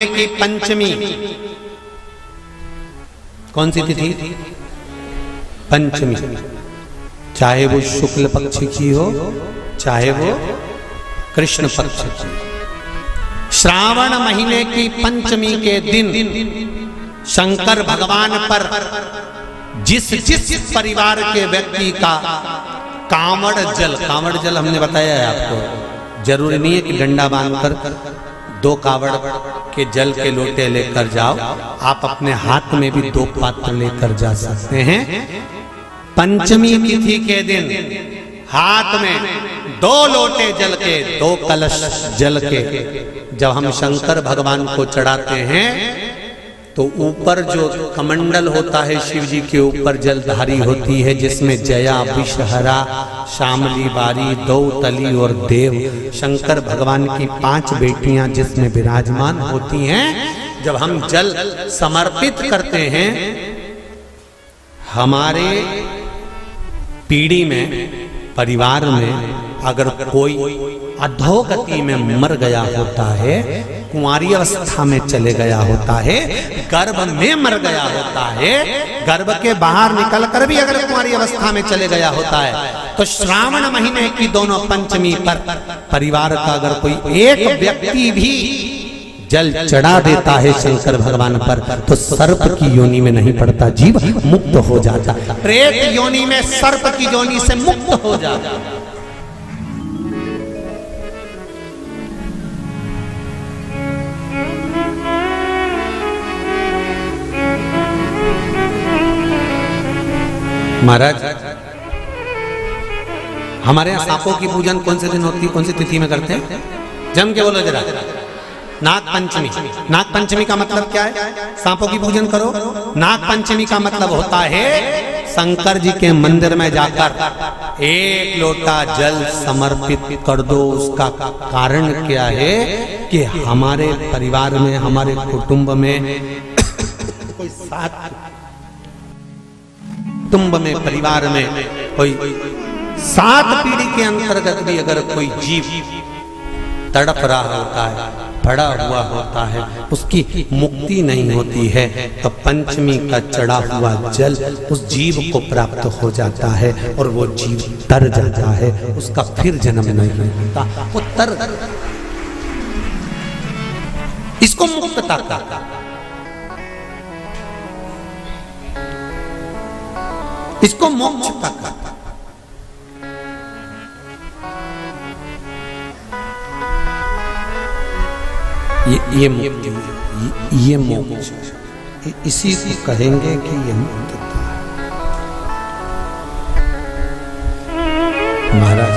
की पंचमी कौन सी तिथि? पंचमी। चाहे वो शुक्ल पक्ष की हो चाहे वो कृष्ण पक्ष की। श्रावण महीने की पंचमी के दिन शंकर भगवान पर जिस जिस परिवार के व्यक्ति का कांवड़ जल हमने बताया है आपको, जरूरी नहीं है कि डंडा बांधकर 2 कावड़ के जल के लोटे लेकर जाओ, आप अपने हाथ में भी 2 पात्र लेकर जा सकते हैं। पंचमी तिथि के दिन हाथ में 2 लोटे जल के, 2 कलश जल के जब हम शंकर भगवान को चढ़ाते हैं तो ऊपर जो कमंडल होता है शिव जी के ऊपर जलधारी होती है, जिसमें जया, विषहरा, शामली, बारी, दौतली और देव शंकर भगवान की 5 बेटियां जिसमें विराजमान होती हैं। जब हम जल समर्पित करते हैं, हमारे पीढ़ी में, परिवार में अगर कोई अधोगति में मर गया होता है, कुंवारी अवस्था में चले गया होता है, गर्भ में मर गया होता है, गर्भ के बाहर निकलकर भी अगर कुंवारी अवस्था में चले गया होता है, तो श्रावण महीने की दोनों पंचमी पर परिवार का अगर कोई एक व्यक्ति भी जल चढ़ा देता है शंकर भगवान पर, तो सर्प की योनि में नहीं पड़ता, जीव मुक्त हो जाता, प्रेत योनि में सर्प की योनि से मुक्त हो जाता। महाराज, हमारे यहाँ सांपों की पूजन कौन से दिन होती है, कौन सी तिथि में करते हैं? जम के बोलो जरा। नाग पंचमी। नाग पंचमी का मतलब क्या है? सांपों की पूजन करो। नाग पंचमी का मतलब होता है शंकर जी के मंदिर में जाकर 1 लोटा जल समर्पित कर दो। उसका कारण क्या है कि हमारे परिवार में, हमारे कुटुंब में कोई कुटुंब में, परिवार में कोई 7 पीढ़ी के अंतर्गत भी अगर कोई जीव तड़प रहा होता है, पड़ा हुआ होता है, उसकी मुक्ति नहीं होती है, तो पंचमी का चढ़ा हुआ जल उस जीव को प्राप्त हो जाता है और वो जीव तर जाता है, उसका फिर जन्म नहीं होता, वो तर, इसको मुक्तता का, इसको मोक्ष का। ये मोक्ष, इसी को कहेंगे कि ये मुक्तता है। महाराज